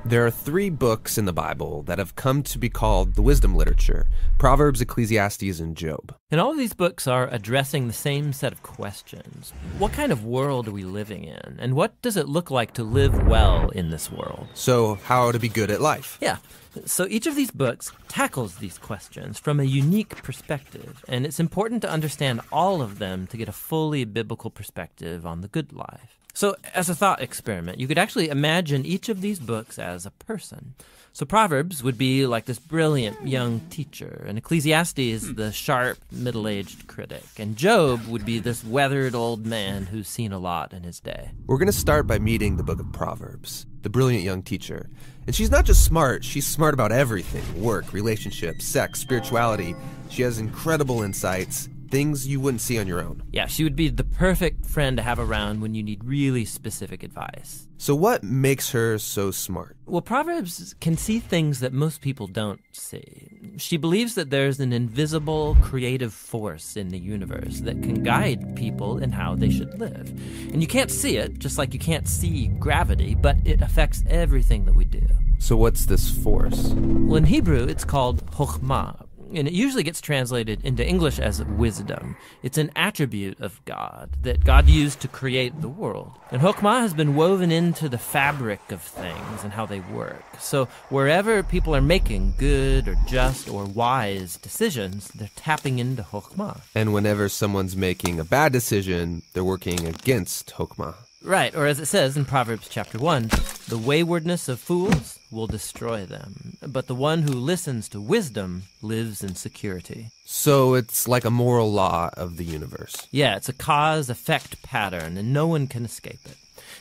There are 3 books in the Bible that have come to be called the wisdom literature: Proverbs, Ecclesiastes, and Job. And all of these books are addressing the same set of questions. What kind of world are we living in? And what does it look like to live well in this world? So, how to be good at life. Yeah. So each of these books tackles these questions from a unique perspective, and it's important to understand all of them to get a fully biblical perspective on the good life. So as a thought experiment, you could actually imagine each of these books as a person. So Proverbs would be like this brilliant young teacher, and Ecclesiastes the sharp, middle-aged critic, and Job would be this weathered old man who's seen a lot in his day. We're going to start by meeting the book of Proverbs, the brilliant young teacher. And she's not just smart, she's smart about everything: work, relationships, sex, spirituality. She has incredible insights, things you wouldn't see on your own. Yeah, she would be the perfect friend to have around when you need really specific advice. So what makes her so smart? Well, Proverbs can see things that most people don't see. She believes that there's an invisible creative force in the universe that can guide people in how they should live. And you can't see it, just like you can't see gravity, but it affects everything that we do. So what's this force? Well, in Hebrew, it's called chokhmah, and it usually gets translated into English as wisdom. It's an attribute of God that God used to create the world. And chokhmah has been woven into the fabric of things and how they work. So wherever people are making good or just or wise decisions, they're tapping into chokhmah. And whenever someone's making a bad decision, they're working against chokhmah. Right, or as it says in Proverbs chapter 1, the waywardness of fools will destroy them, but the one who listens to wisdom lives in security. So it's like a moral law of the universe. Yeah, it's a cause-effect pattern, and no one can escape it.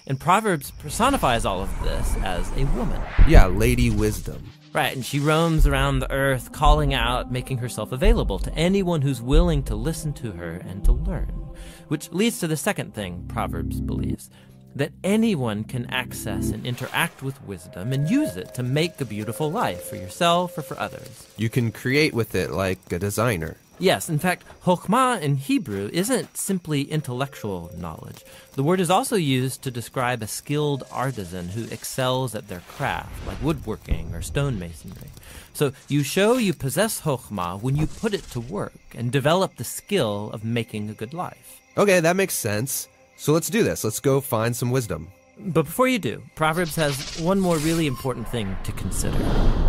And Proverbs personifies all of this as a woman. Yeah, Lady Wisdom. Right, and she roams around the earth, calling out, making herself available to anyone who's willing to listen to her and to learn. Which leads to the second thing Proverbs believes, that anyone can access and interact with wisdom and use it to make a beautiful life for yourself or for others. You can create with it like a designer. Yes, in fact, chokhmah in Hebrew isn't simply intellectual knowledge. The word is also used to describe a skilled artisan who excels at their craft, like woodworking or stonemasonry. So you show you possess chokhmah when you put it to work and develop the skill of making a good life. Okay, that makes sense. So let's do this. Let's go find some wisdom. But before you do, Proverbs has one more really important thing to consider.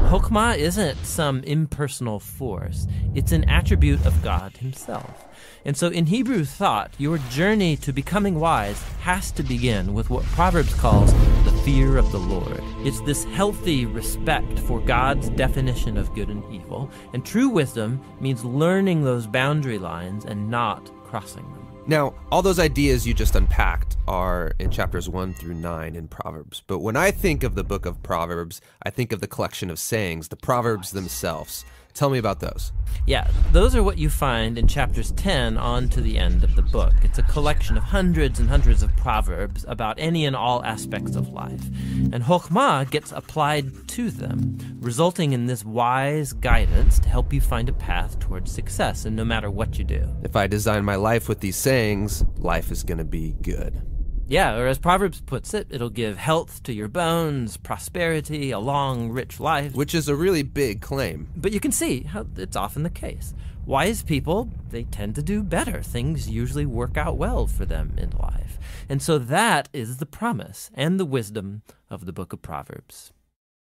Chokhmah isn't some impersonal force. It's an attribute of God himself. And so in Hebrew thought, your journey to becoming wise has to begin with what Proverbs calls the fear of the Lord. It's this healthy respect for God's definition of good and evil. And true wisdom means learning those boundary lines and not crossing them. Now, all those ideas you just unpacked are in chapters 1 through 9 in Proverbs. But when I think of the book of Proverbs, I think of the collection of sayings, the Proverbs themselves. Tell me about those. Yeah, those are what you find in chapters 10 on to the end of the book. It's a collection of hundreds and hundreds of proverbs about any and all aspects of life. And chokhmah gets applied to them, resulting in this wise guidance to help you find a path towards success, and no matter what you do. If I design my life with these sayings, life is going to be good. Yeah, or as Proverbs puts it, it'll give health to your bones, prosperity, a long, rich life. Which is a really big claim. But you can see how it's often the case. Wise people, they tend to do better. Things usually work out well for them in life. And so that is the promise and the wisdom of the book of Proverbs.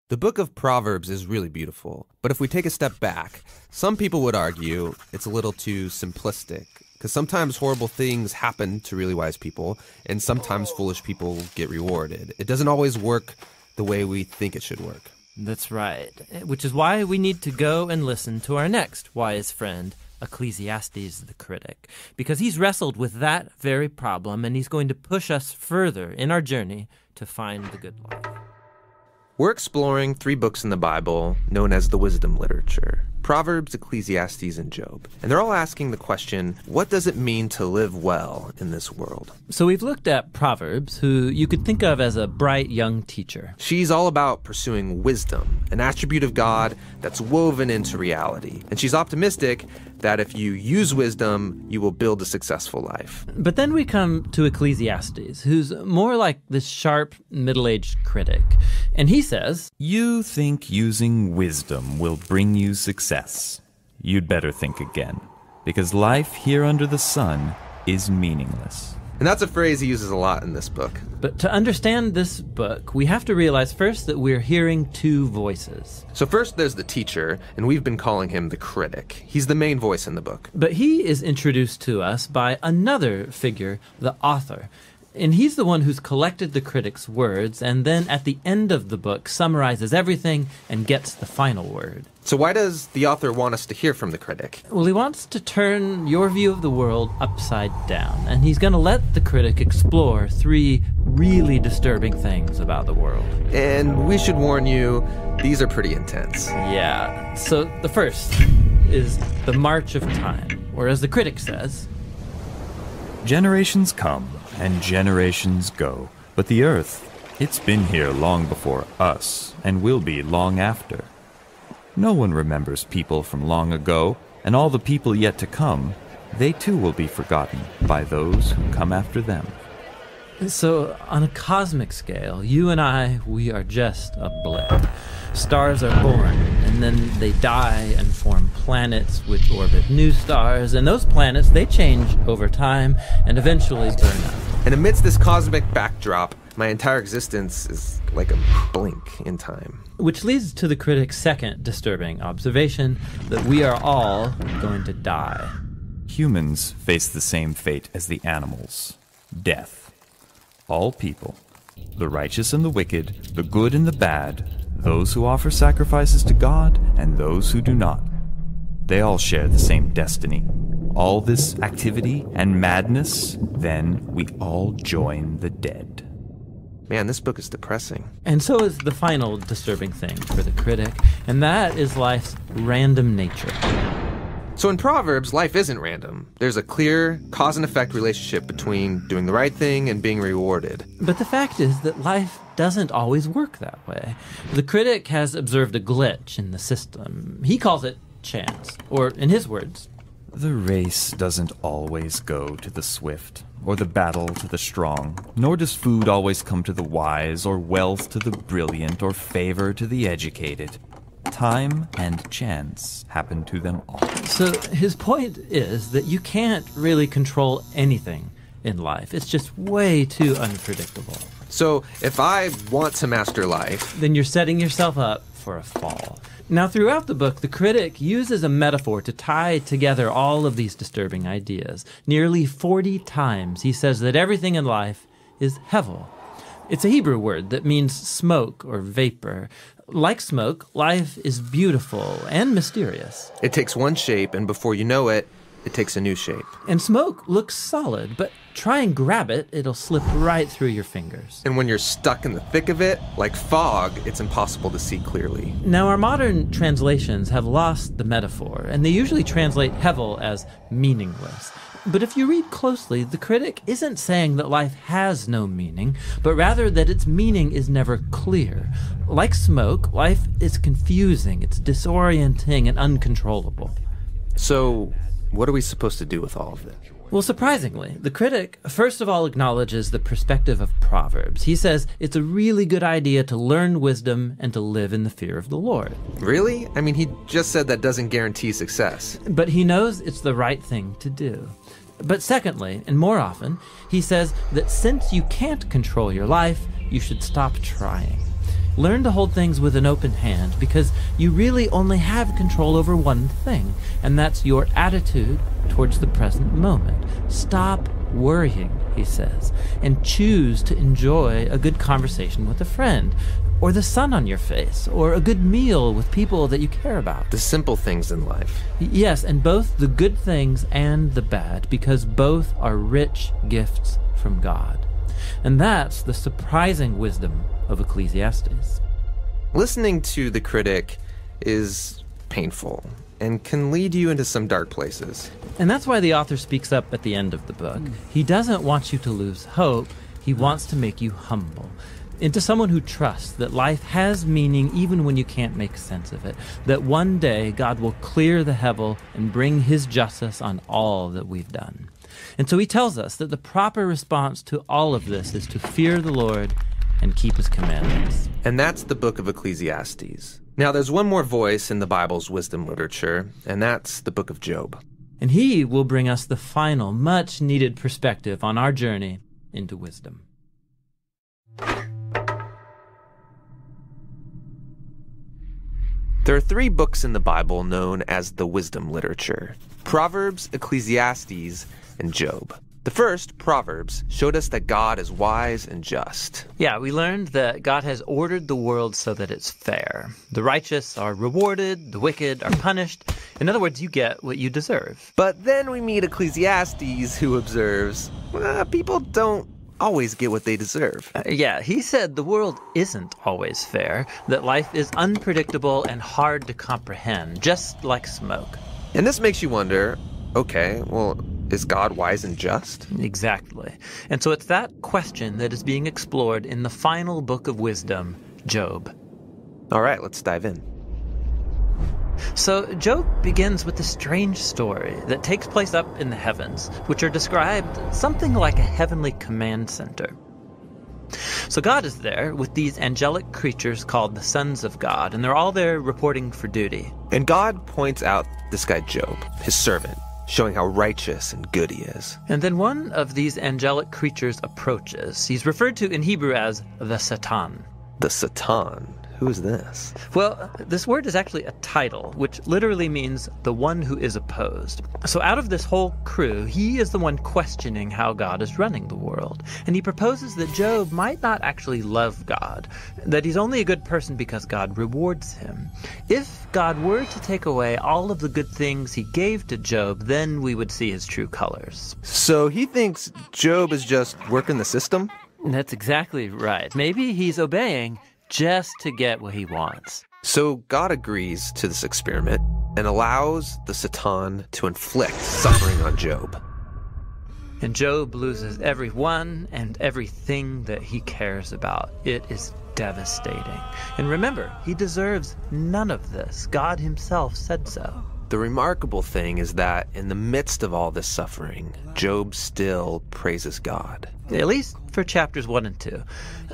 The book of Proverbs is really beautiful. But if we take a step back, some people would argue it's a little too simplistic. Because sometimes horrible things happen to really wise people, and sometimes foolish people get rewarded. It doesn't always work the way we think it should work. That's right, which is why we need to go and listen to our next wise friend, Ecclesiastes the critic, because he's wrestled with that very problem, and he's going to push us further in our journey to find the good life. We're exploring 3 books in the Bible known as the wisdom literature: Proverbs, Ecclesiastes, and Job. And they're all asking the question, what does it mean to live well in this world? So we've looked at Proverbs, who you could think of as a bright young teacher. She's all about pursuing wisdom, an attribute of God that's woven into reality. And she's optimistic that if you use wisdom, you will build a successful life. But then we come to Ecclesiastes, who's more like this sharp, middle-aged critic. And he says, "You think using wisdom will bring you success. You'd better think again, because life here under the sun is meaningless." And that's a phrase he uses a lot in this book. But to understand this book, we have to realize first that we're hearing two voices. So first there's the teacher, and we've been calling him the critic. He's the main voice in the book. But he is introduced to us by another figure, the author. And he's the one who's collected the critic's words, and then at the end of the book summarizes everything and gets the final word. So why does the author want us to hear from the critic? Well, he wants to turn your view of the world upside down, and he's going to let the critic explore three really disturbing things about the world. And we should warn you, these are pretty intense. Yeah. So the first is the march of time, or as the critic says, "Generations come and generations go, but the earth, it's been here long before us and will be long after. No one remembers people from long ago, and all the people yet to come, they too will be forgotten by those who come after them." So, on a cosmic scale, you and I, we are just a blip. Stars are born, and then they die and form planets which orbit new stars, and those planets, they change over time and eventually burn up. And amidst this cosmic backdrop, my entire existence is like a blink in time. Which leads to the critic's second disturbing observation, that we are all going to die. Humans face the same fate as the animals: death. All people, the righteous and the wicked, the good and the bad, those who offer sacrifices to God and those who do not, they all share the same destiny. All this activity and madness, then we all join the dead. Man, this book is depressing. And so is the final disturbing thing for the critic, and that is life's random nature. So in Proverbs, life isn't random. There's a clear cause and effect relationship between doing the right thing and being rewarded. But the fact is that life doesn't always work that way. The critic has observed a glitch in the system. He calls it chance, or in his words, "The race doesn't always go to the swift, or the battle to the strong, nor does food always come to the wise, or wealth to the brilliant, or favor to the educated. Time and chance happen to them all." So his point is that you can't really control anything in life. It's just way too unpredictable. So if I want to master life, then you're setting yourself up for a fall. Now, throughout the book, the critic uses a metaphor to tie together all of these disturbing ideas. Nearly 40 times he says that everything in life is hevel. It's a Hebrew word that means smoke or vapor. Like smoke, life is beautiful and mysterious. it takes one shape, and before you know it, it takes a new shape. And smoke looks solid, but try and grab it, it'll slip right through your fingers. And when you're stuck in the thick of it, like fog, it's impossible to see clearly. Now, our modern translations have lost the metaphor, and they usually translate hevel as meaningless. But if you read closely, the critic isn't saying that life has no meaning, but rather that its meaning is never clear. Like smoke, life is confusing, it's disorienting and uncontrollable. So, what are we supposed to do with all of this? Well, surprisingly, the critic first of all acknowledges the perspective of Proverbs. He says it's a really good idea to learn wisdom and to live in the fear of the Lord. Really? I mean, he just said that doesn't guarantee success. But he knows it's the right thing to do. But secondly, and more often, he says that since you can't control your life, you should stop trying. Learn to hold things with an open hand, because you really only have control over one thing, and that's your attitude towards the present moment. Stop worrying, he says, and choose to enjoy a good conversation with a friend, or the sun on your face, or a good meal with people that you care about. The simple things in life. Yes, and both the good things and the bad, because both are rich gifts from God. And that's the surprising wisdom of Ecclesiastes. Listening to the critic is painful and can lead you into some dark places. And that's why the author speaks up at the end of the book. He doesn't want you to lose hope. He wants to make you humble. into someone who trusts that life has meaning even when you can't make sense of it, that one day God will clear the hevel and bring his justice on all that we've done. And so he tells us that the proper response to all of this is to fear the Lord and keep his commandments. And that's the book of Ecclesiastes. Now, there's one more voice in the Bible's wisdom literature, and that's the book of Job. And he will bring us the final, much-needed perspective on our journey into wisdom. There are 3 books in the Bible known as the wisdom literature: Proverbs, Ecclesiastes, and Job. The first, Proverbs, showed us that God is wise and just. Yeah, we learned that God has ordered the world so that it's fair. The righteous are rewarded, the wicked are punished. In other words, you get what you deserve. But then we meet Ecclesiastes, who observes, people don't always get what they deserve. Yeah, he said the world isn't always fair, that life is unpredictable and hard to comprehend, just like smoke. And this makes you wonder, okay, well, is God wise and just? Exactly. And so it's that question that is being explored in the final book of wisdom, Job. All right, let's dive in. So Job begins with a strange story that takes place up in the heavens, which are described something like a heavenly command center. So God is there with these angelic creatures called the sons of God, and they're all there reporting for duty. And God points out this guy Job, his servant, showing how righteous and good he is. And then one of these angelic creatures approaches. He's referred to in Hebrew as the Satan. The Satan? Who is this? Well, this word is actually a title, which literally means the one who is opposed. So out of this whole crew, he is the one questioning how God is running the world. And he proposes that Job might not actually love God, that he's only a good person because God rewards him. If God were to take away all of the good things he gave to Job, then we would see his true colors. So he thinks Job is just working the system? That's exactly right. Maybe he's obeying just to get what he wants. So God agrees to this experiment and allows the Satan to inflict suffering on Job. And Job loses everyone and everything that he cares about. It is devastating. And remember, he deserves none of this. God himself said so. The remarkable thing is that in the midst of all this suffering, Job still praises God. At least for chapters 1 and 2.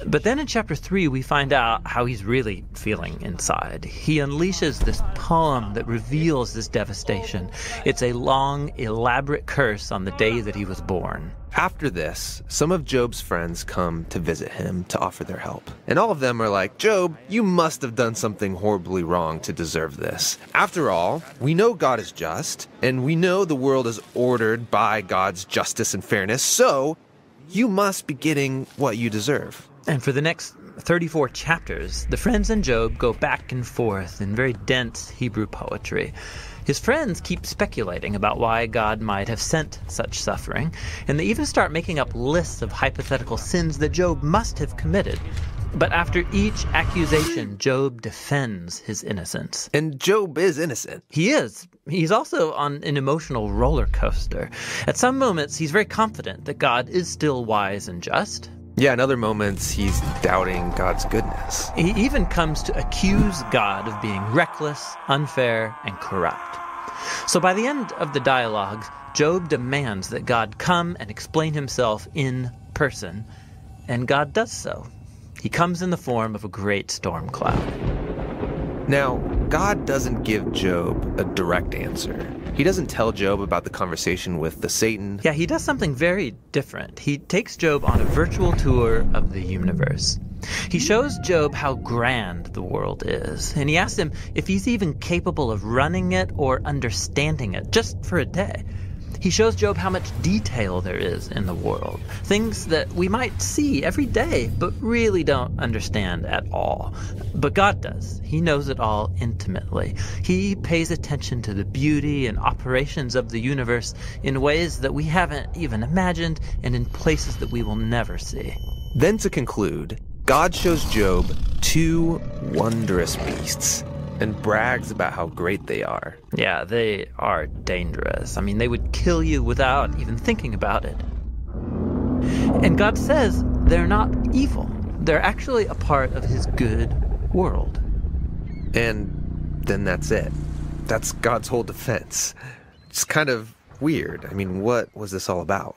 But then in chapter 3, we find out how he's really feeling inside. He unleashes this poem that reveals this devastation. It's a long, elaborate curse on the day that he was born. After this, some of Job's friends come to visit him to offer their help. And all of them are like, Job, you must have done something horribly wrong to deserve this. After all, we know God is just, and we know the world is ordered by God's justice and fairness, so you must be getting what you deserve. And for the next 34 chapters, the friends and Job go back and forth in very dense Hebrew poetry. His friends keep speculating about why God might have sent such suffering, and they even start making up lists of hypothetical sins that Job must have committed. But after each accusation, Job defends his innocence. And Job is innocent. He is. He's also on an emotional roller coaster. At some moments, he's very confident that God is still wise and just. Yeah, in other moments, he's doubting God's goodness. He even comes to accuse God of being reckless, unfair, and corrupt. So by the end of the dialogues, Job demands that God come and explain himself in person, and God does so. He comes in the form of a great storm cloud. Now, God doesn't give Job a direct answer. He doesn't tell Job about the conversation with the Satan. Yeah, he does something very different. He takes Job on a virtual tour of the universe. He shows Job how grand the world is, and he asks him if he's even capable of running it or understanding it, just for a day. He shows Job how much detail there is in the world, things that we might see every day, but really don't understand at all. But God does. He knows it all intimately. He pays attention to the beauty and operations of the universe in ways that we haven't even imagined and in places that we will never see. Then to conclude, God shows Job 2 wondrous beasts and brags about how great they are. Yeah, they are dangerous. I mean, they would kill you without even thinking about it. And God says they're not evil. They're actually a part of his good world. And then that's it. That's God's whole defense. It's kind of weird. I mean, what was this all about?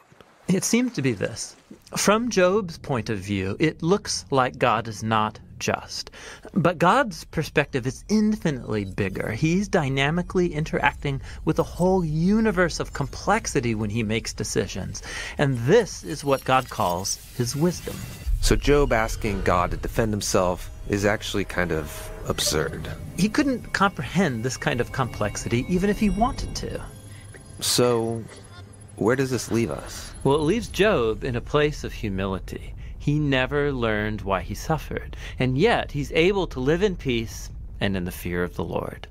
It seems to be this. From Job's point of view, it looks like God is not just. But God's perspective is infinitely bigger. He's dynamically interacting with a whole universe of complexity when he makes decisions. And this is what God calls his wisdom. So Job asking God to defend himself is actually kind of absurd. He couldn't comprehend this kind of complexity even if he wanted to. So where does this leave us? Well, it leaves Job in a place of humility. He never learned why he suffered, and yet he's able to live in peace and in the fear of the Lord.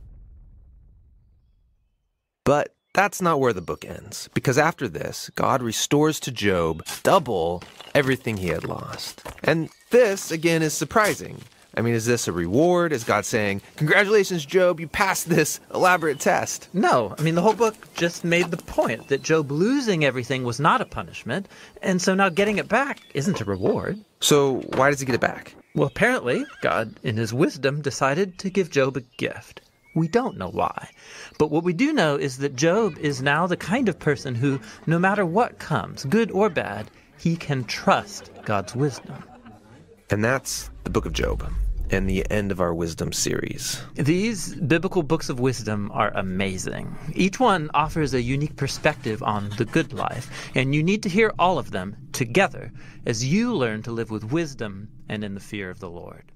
But that's not where the book ends, because after this, God restores to Job double everything he had lost. And this, again, is surprising. I mean, is this a reward? Is God saying, congratulations, Job, you passed this elaborate test? No, I mean, the whole book just made the point that Job losing everything was not a punishment, and so now getting it back isn't a reward. So why does he get it back? Well, apparently, God, in his wisdom, decided to give Job a gift. We don't know why. But what we do know is that Job is now the kind of person who, no matter what comes, good or bad, he can trust God's wisdom. And that's the book of Job, and the end of our wisdom series. These biblical books of wisdom are amazing. Each one offers a unique perspective on the good life, and you need to hear all of them together as you learn to live with wisdom and in the fear of the Lord.